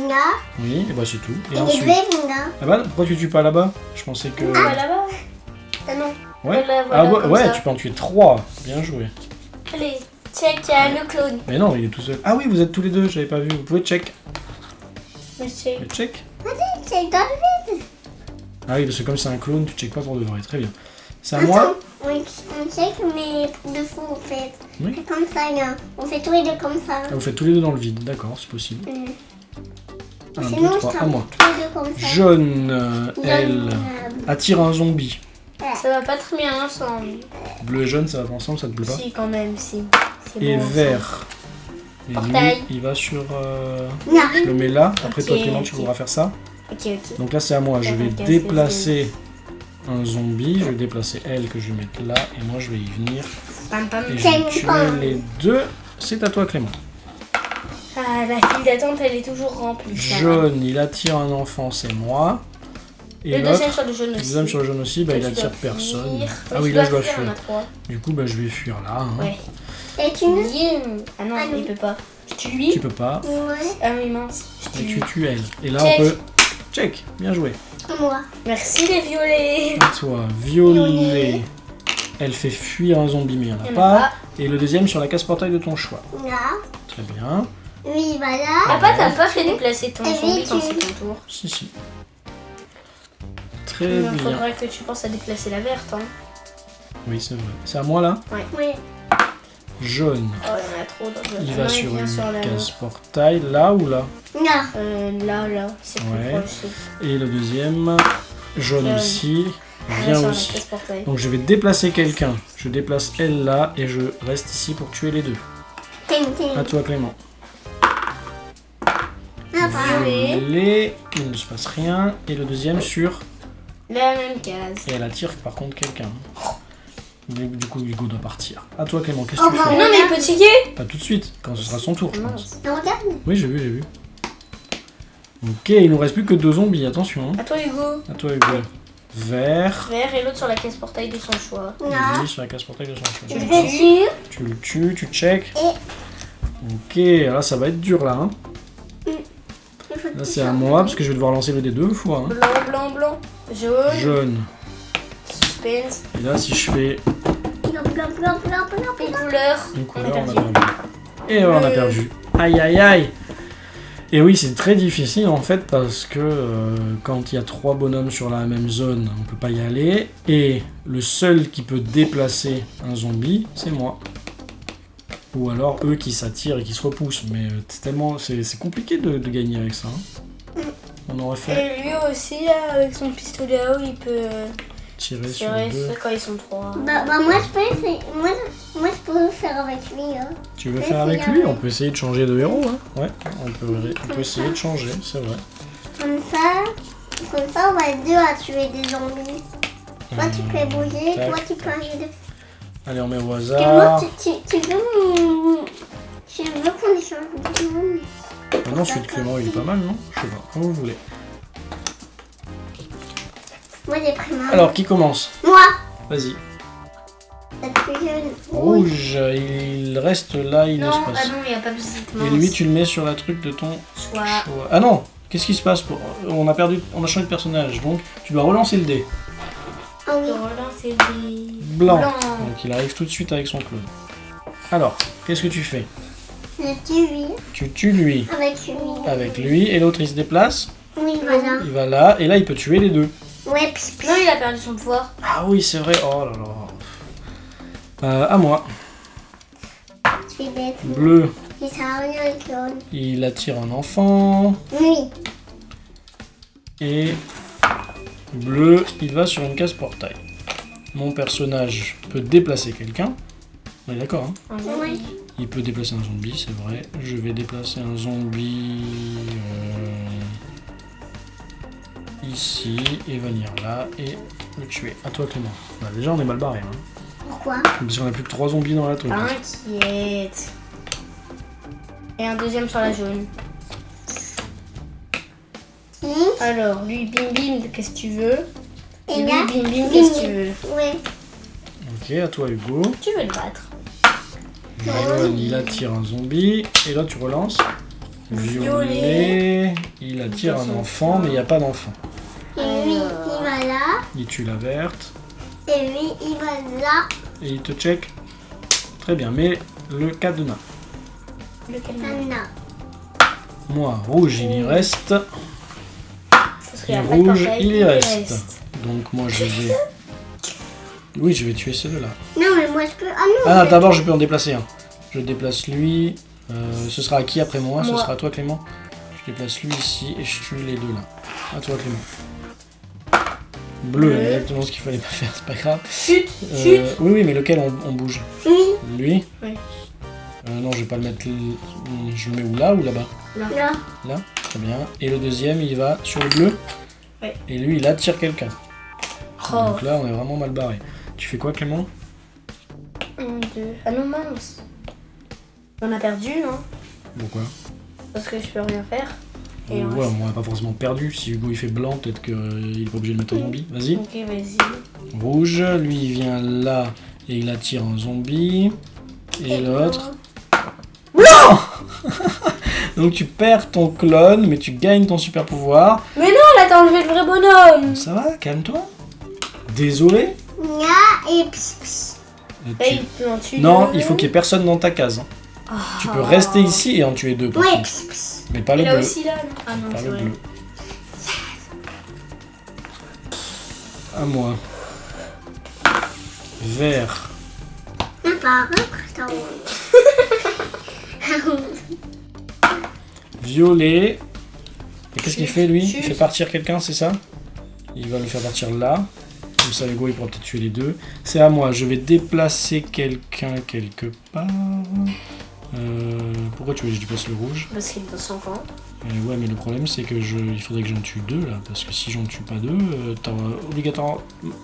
Là, Oui, et bah c'est tout. Et il est ensuite... bleu, là. Ah bah, pourquoi tu tues pas là-bas? Je pensais que... Ah, bah là-bas. Ah non. Ouais, Voilà, ah, voilà, comme ouais, ça. tu peux en tuer 3. Bien joué. Allez, check, il y a le clone. Mais non, il est tout seul. Ah oui, vous êtes tous les deux, j'avais pas vu. Vous pouvez check. Mais check. Mais check. C'est dans le vide. Ah oui, parce que comme c'est un clone, tu check pas pour de vrai. Très bien. C'est à moi. Oui, on check, mais deux fois, on fait. Oui. C'est comme ça, là. On fait tous les deux comme ça. Ah, vous faites tous les deux dans le vide, d'accord, c'est possible. 1, 2, Sinon, je 3, à t'en moi. tous les deux comme ça. Jaune, elle, Jaune, attire un zombie. Ça va pas très bien ensemble. Bleu et jaune, ça va ensemble, ça te plaît pas? Si, quand même, si. C'est Et bon ensemble. vert. Et lui, Portail. il va sur... Non. Je le mets là. Après toi, Ok, Clément, tu ok. voudras faire ça. Ok, ok. Donc là, c'est à moi. Je vais D'accord, déplacer un zombie. Je vais déplacer elle que je vais mettre là. Et moi, je vais y venir. Pam pam. Et je J'aime vais tuer pas. les deux. C'est à toi, Clément. Ah, la file d'attente, elle est toujours remplie. ça. Jaune, il attire un enfant, c'est moi. Et Le deuxième l'autre, sur le jaune le aussi. deuxième sur le jaune aussi, bah, Toi, il tu attire dois personne. fuir. Ah Toi, oui, tu là, dois je dois fuir, fuir. on a 3. Du coup, bah, je vais fuir là. Hein. Ouais. Et tu me. Ah non, Ah non. il peut pas. Je tue lui. Tu peux pas. Ouais. Ah oui, mince. Je Et tue tu lui. tues elle. Et là, Check. on peut... Check. Bien joué. Moi. Merci les violets. Et toi, violet. Elle fait fuir un zombie, mais il n'y en Il a y en a pas. pas. Et le deuxième sur la casse-portail de ton choix. Là. Très bien. Oui, voilà. Papa, t'as pas fait déplacer ton Et zombie lui, quand tu- c'est ton tour. Si, si. Très Il bien. faudrait que tu penses à déplacer la verte. Hein. Oui, c'est vrai. C'est à moi là. Oui. Jaune. Oh, il y en a trop. Donc, Il non, va sur vient une sur la... casse-portail, là ou là. Là. Là, c'est plus Ouais. proche. Et le deuxième, jaune Jaune. aussi, Il vient sur aussi. la casse-portail. Donc je vais déplacer quelqu'un. Je déplace elle là et je reste ici pour tuer les deux. Ting, ting. À toi Clément. Ah, bah. Violet, il ne se passe rien. Et le deuxième sur... La même case. Et elle attire par contre quelqu'un. Du coup, Hugo doit partir. À toi Clément, qu'est-ce Oh, que tu bah, fais? Non, mais il peut tirer. Pas tout de suite, quand ce sera son tour, je pense. Mince. Non, regarde. Oui, j'ai vu, j'ai vu. Ok, il nous reste plus que 2 zombies, attention. Hein. À toi, Hugo. À toi Hugo. Vert. Vert et l'autre sur la casse-portail de son choix. Et Là. lui sur la casse-portail de son choix. Je vais dessus. Tu le tues, tu check. Et. Ok, là ça va être dur là. Hein. Il faut Là tout c'est ça. à moi parce que je vais devoir lancer le dé 2 fois. Hein. Blanc, blanc, blanc. Jaune. Jaune. Suspense. Et là si je fais Blanc, blanc, blanc, blanc, blanc, Une blanc. couleur. une On couleur, a on a perdu. perdu. Et on a Bleu. perdu. Aïe aïe aïe. Et oui, c'est très difficile en fait parce que quand il y a 3 bonhommes sur la même zone, on peut pas y aller. Et le seul qui peut déplacer un zombie, c'est moi. Ou alors eux qui s'attirent et qui se repoussent. Mais c'est compliqué de gagner avec ça. Hein. On aurait fait Et lui aussi, là, avec son pistolet à eau, il peut tirer sur tirer deux. quand ils sont 3. Bah, moi, je peux essayer. Moi, je peux le faire avec lui. Hein. Tu veux Oui, faire avec c'est lui? vrai. On peut essayer de changer de héros. Hein. Ouais, on peut essayer de changer, c'est vrai. Comme ça, on va être deux à tuer des zombies. Toi, tu peux bouger. tac, Toi, tu peux aller de. Allez, on met au Et moi, hasard. tu veux qu'on échange de zombies. Maintenant, celui de Clément, il est pas mal, non? Je sais pas, comme vous voulez. Moi, j'ai pris ma. Alors, qui commence? Moi, Vas-y. la plus jeune. Rouge, il reste là, il ne Non, se ah passe. non, il n'y a pas de visite. Et lui, tu le mets sur la truc de ton Choix. choix. Ah non! Qu'est-ce qui se passe? On a changé de personnage, donc tu dois relancer le dé. Ah oui. De relancer des... Blanc. Blanc. Donc il arrive tout de suite avec son clone. Alors, qu'est-ce que tu fais? Je tue lui. Tu tues lui avec lui, et l'autre il se déplace, Oui, voilà. il va là, et là il peut tuer les deux. Ouais, pis, pis. Non, il a perdu son pouvoir. Ah oui, c'est vrai, oh là là. À moi. Tu C'est bête. Bleu, Il sert à rien le clone. il attire un enfant. Oui. Et bleu, il va sur une case portail. Mon personnage peut déplacer quelqu'un. On est d'accord, hein? Oui. Il peut déplacer un zombie, c'est vrai. Je vais déplacer un zombie ici et venir là et le tuer. À toi, Clément. Bah, déjà, on est mal barré. Hein. Pourquoi? Parce qu'on a plus que 3 zombies dans la truc. T'inquiète. Et un deuxième sur la jaune. Alors, lui, bim bim, qu'est-ce que tu veux? Et lui, là, bim bim, qu'est-ce que tu veux? Oui. Ok, à toi, Hugo. Tu veux le battre? Jaune, il attire un zombie. Et là, tu relances. Violet, il attire un enfant, mais il n'y a pas d'enfant. Et lui, il va là. Il tue la verte. Et lui, il va là. Et il te check. Très bien, mais le cadenas. Lequel? Maintenant. Moi, rouge, il y reste. Parce qu'il y Et a pas de rouge, portail, il y reste. Donc moi, je vais... Oui, je vais tuer celui-là. Non, mais moi, je peux... Ah non. Ah, mais- d'abord, je peux en déplacer un. Je déplace lui. Ce sera à qui après moi? Ce Moi. sera à toi, Clément. Je déplace lui ici et je tue les deux là. À toi, Clément. Bleu, exactement ce qu'il fallait pas faire, c'est pas grave. Chut, chut. Oui, mais lequel on bouge? Oui. Lui? Oui. Non, je vais pas le mettre... Je le mets où, là ou là-bas? Là. Là, très bien. Et le deuxième, il va sur le bleu. Ouais. Et lui, il attire quelqu'un. Oh. Donc là, on est vraiment mal barré. Tu fais quoi, Clément? 1, 2. Ah non, mince. On a perdu, non? Pourquoi? Parce que je peux rien faire. Et Ouais, on n'a pas forcément perdu. Si Hugo il fait blanc, peut-être qu'il est pas obligé de mettre un zombie. Vas-y. Ok, vas-y. Rouge, lui il vient là et il attire un zombie. Et l'autre. Non. Donc tu perds ton clone, mais tu gagnes ton super pouvoir. Mais non, là t'as enlevé le vrai bonhomme. Ça va, calme-toi. Désolé. Là et pss, pss. Non, il faut qu'il y ait personne dans ta case. Hein. Tu peux rester ici et en tuer deux. par Ouais, contre. pss, pss. Mais pas Et le là bleu. aussi, là, non? Ah non, Pas c'est le vrai. bleu. À moi. Vert. Non, pas après, Violet. Et qu'est-ce qu'il fait lui? Il Chut. fait partir quelqu'un, c'est ça? Il va le faire partir là. Comme ça, Hugo, il pourra peut-être tuer les deux. C'est à moi. Je vais déplacer quelqu'un quelque part. Pourquoi tu veux que je déplace le rouge? Parce qu'il est dans son camp. Ouais, mais le problème, c'est que il faudrait que j'en tue deux là. Parce que si j'en tue pas deux,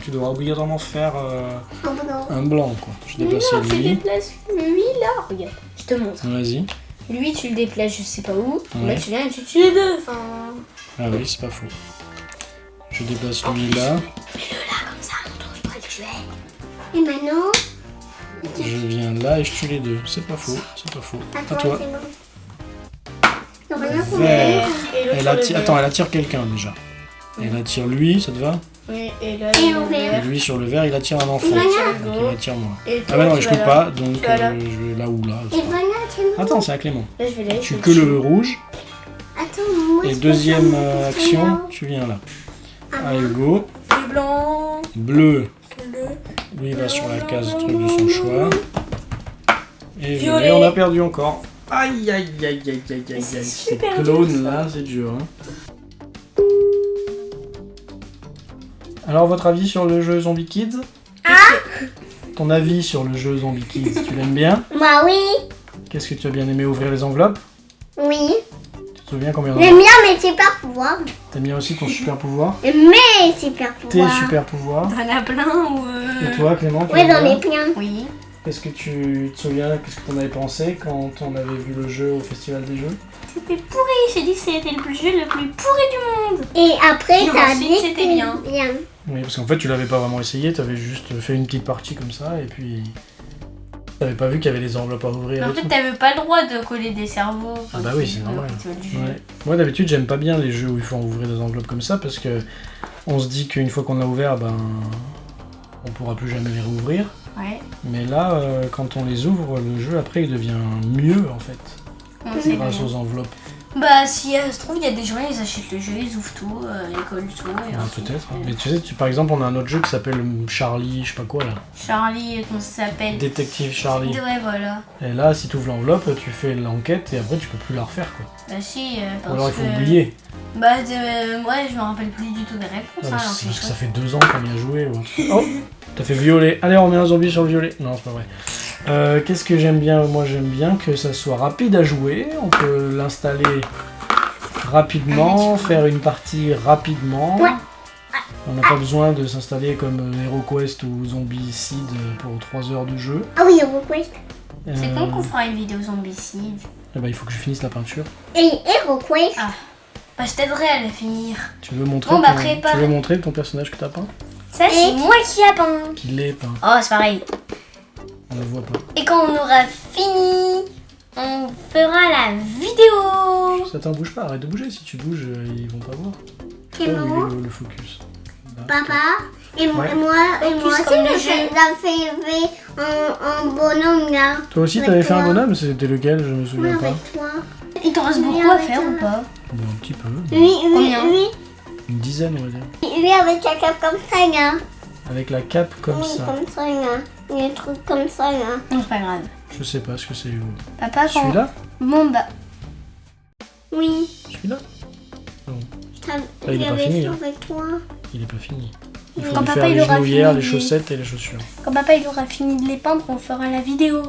tu devras obligatoirement faire Oh non. un blanc, quoi. Je Mais déplace non, tu lui. déplaces lui là. Regarde, je te montre. Vas-y. Lui, tu le déplaces, je sais pas où. Ouais. Là, tu viens et tu tues les deux. Enfin. Ah oui, c'est pas faux. Je déplace lui là. Mets-le là, comme ça, à mon tour, je pourrais le tuer. Et maintenant, Je viens là et je tue les deux. C'est pas faux, c'est pas faux. à À toi, toi. c'est bon. Normalement, faut Vert. Et l'autre Elle sur le attire... vert. Attends, elle attire quelqu'un déjà. Elle attire lui, ça te va? Oui, et là, Et il est au au vert. Et lui sur le vert, il attire un enfant. Voilà. Donc il attire moi. Et toi, Ah bah non, tu je vas peux là. pas, donc Tu vas là. je vais là ou là. Et voilà, c'est bon. Attends, c'est à Clément. Là, je vais là. Tu que le rouge. Attends, moi, Et je peux deuxième faire action, là. tu viens là. Ah, À Hugo. Le blanc, Bleu. le. Lui il va sur la case truc de son choix. Et Violet. violet, on a perdu encore. Aïe aïe aïe aïe aïe aïe aïe. c'est Ces super clones dur, ça. là, c'est dur. Hein. Alors votre avis sur le jeu Zombie Kids? Ton avis sur le jeu Zombie Kids, tu l'aimes bien? Moi, oui. Qu'est-ce que tu as bien aimé ouvrir les enveloppes? Oui. Tu te souviens combien J'aime bien mes super pouvoirs. T'aimes bien aussi ton super pouvoir? Mes super Tes pouvoirs. super pouvoirs? T'en as plein ou. Et toi Clément, tu Oui, l'aimes j'en bien ai plein. Oui. Qu'est-ce que tu te souviens, qu'est-ce que t'en avais pensé quand on avait vu le jeu au Festival des Jeux? C'était pourri, j'ai dit que c'était le jeu le plus pourri du monde. Et après, Et t'as ensuite, dit que c'était bien. Oui, parce qu'en fait tu l'avais pas vraiment essayé, t'avais juste fait une petite partie comme ça et puis t'avais pas vu qu'il y avait des enveloppes à ouvrir. Mais en et fait, tout. t'avais pas le droit de coller des cerveaux. Ah bah oui, c'est normal. Ouais. Ouais. Moi d'habitude j'aime pas bien les jeux où il faut ouvrir des enveloppes comme ça parce que on se dit qu'une fois qu'on a ouvert, ben on pourra plus jamais les rouvrir. Ouais. Mais là, quand on les ouvre, le jeu après il devient mieux en fait, Comment c'est grâce bien. aux enveloppes. Bah si ça se trouve, il y a des gens, ils achètent le jeu, ils ouvrent tout, ils collent tout. Et Ouais, ensuite, peut-être. Mais tu sais, par exemple, on a un autre jeu qui s'appelle Charlie, je sais pas quoi là. Charlie, comment ça s'appelle? Détective Charlie. Ouais, voilà. Et là, si tu ouvres l'enveloppe, tu fais l'enquête et après tu peux plus la refaire quoi. Bah si, Ou parce alors il faut que... oublier. Bah ouais, je me rappelle plus du tout des réponses. Ah, hein, mais alors c'est que parce que je- ça fait 2 ans qu'on y a joué. Ou un truc. Oh, t'as fait violet. Allez, on met un zombie sur le violet. Non, c'est pas vrai. Qu'est-ce que j'aime bien? Moi, j'aime bien que ça soit rapide à jouer. On peut l'installer rapidement, faire une partie rapidement. Ouais. On n'a pas besoin de s'installer comme HeroQuest ou Zombicide pour 3 heures de jeu. Ah oui, HeroQuest. C'est quand qu'on fera une vidéo zombicide? Eh ben, il faut que je finisse la peinture. Et HeroQuest. Ah. Bah je t'aiderai à la finir. Tu veux montrer, Bon, bah, ton, prépare. tu veux montrer ton personnage que t'as peint? Ça, c'est moi qui a peint. Qu'il est peint. Oh, c'est pareil. On le voit pas. Et quand on aura fini, on fera la vidéo. Attends, bouge pas, arrête de bouger. Si tu bouges, ils vont pas voir. C'est Oh, bon. le focus. Là. Papa. Et moi, Ouais. et moi Focus aussi, comme le j'ai fait un bonhomme là. Toi aussi, Avec t'avais fait un toi. bonhomme, c'était lequel? Je me Oui, souviens pas. avec toi. Il t'en reste Oui, beaucoup à avec faire toi. ou pas? Bon, un petit peu. Oui, oui, Combien? oui. Une dizaine, on va dire. Oui, avec la cape comme ça, là. Avec la cape comme Oui, ça. comme ça, là. Des trucs comme ça, là. Non, c'est pas grave. Je sais pas ce que c'est. Papa, quand... Celui-là? Bon, bah... Oui. Celui-là? Je il est pas l'avais fini, fait hein. avec toi. Il est pas fini. Il Oui. faut Quand lui papa, faire il les aura genouillères, fini les de- chaussettes et les chaussures. Quand papa il aura fini de les peindre, on fera la vidéo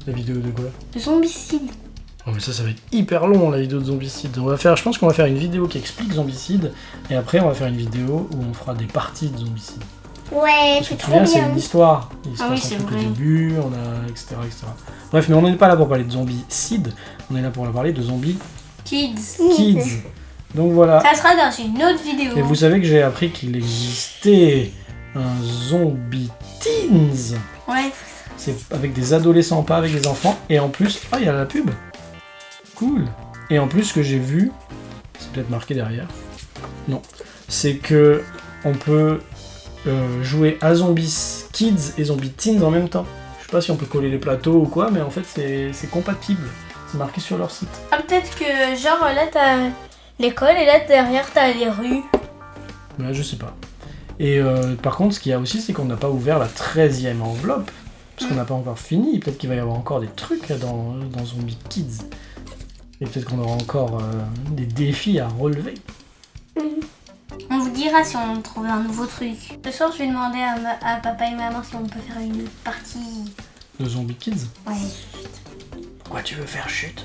La vidéo de quoi? de zombicide. Oh mais ça va être hyper long la vidéo de Zombicide. Je pense qu'on va faire une vidéo qui explique Zombicide et après on va faire une vidéo où on fera des parties de Zombicide. Ouais, Parce que c'est tu te trop souviens, c'est bien. une histoire. Il se Ah oui, passe un c'est truc au vrai. début, on a etc. Bref, mais on n'est pas là pour parler de Zombicide, on est là pour parler de Zombie Kids. Kids. Donc voilà. Ça sera dans une autre vidéo. Et vous savez que j'ai appris qu'il existait un Zombie Teens. Ouais. C'est avec des adolescents, pas avec des enfants. Et en plus, ah, il y a la pub. Cool. Et en plus, ce que j'ai vu, c'est peut-être marqué derrière. Non. C'est que on peut jouer à Zombie Kids et Zombie Teens en même temps. Je sais pas si on peut coller les plateaux ou quoi, mais en fait, c'est compatible. C'est marqué sur leur site. Ah, peut-être que genre là t'as l'école et là derrière t'as les rues. Ouais, je sais pas. Et par contre, ce qu'il y a aussi, c'est qu'on n'a pas ouvert la 13e enveloppe. Parce qu'on n'a pas encore fini. Peut-être qu'il va y avoir encore des trucs dans Zombie Kids. Et peut-être qu'on aura encore des défis à relever. On vous dira si on trouve un nouveau truc. Ce soir je vais demander à papa et maman si on peut faire une partie. De Zombie Kids. Ouais. Pourquoi tu veux faire chute?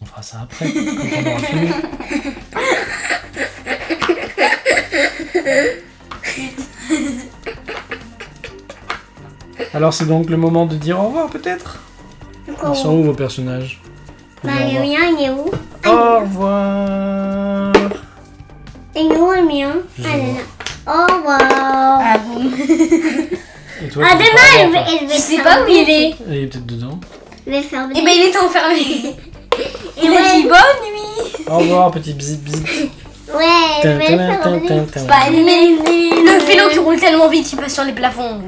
On fera ça après, quand on aura fini. Alors c'est donc le moment de dire au revoir peut-être? Ils sont où vos personnages? Pour Bah, dire au le revoir. mien, il est où? Au revoir. Et nous, le mien. Je Ah, là, vois. là. Au revoir. Ah bon. Et toi, Ah, tu dis demain, pas au elle revoir, va, elle va Je sais faire pas où il vite. est. toi. Il est peut-être dedans. Je vais faire Eh vite. ben il est enfermé. Il a Ouais. dit bonne nuit. Au revoir petit bzip bzip. Ouais, je vais faire vite. Bah, mais le vélo qui roule tellement vite, il passe sur les plafonds.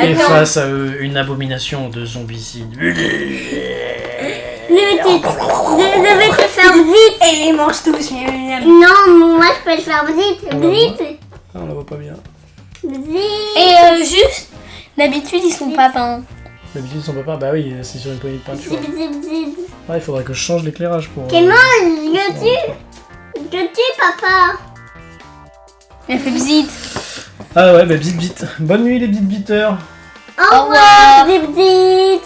Et Attends. face à eux, une abomination de zombicide. Le petit. Je vais te faire vite. Et ils mangent tous. Non, moi, je peux le faire vite. On va Vite. Ah, on la voit pas bien. Vite. Et juste, d'habitude, ils sont pas peints. D'habitude, son papa, bah oui, c'est sur une poignée de peinture. Zip, zip, zip. Ah, il faudrait que je change l'éclairage pour. Comment je tue? Je tue, papa. Il fait bzit. Ah ouais, bah bzit bzit. Bonne nuit les bzit biteurs. Au revoir, zip, zip.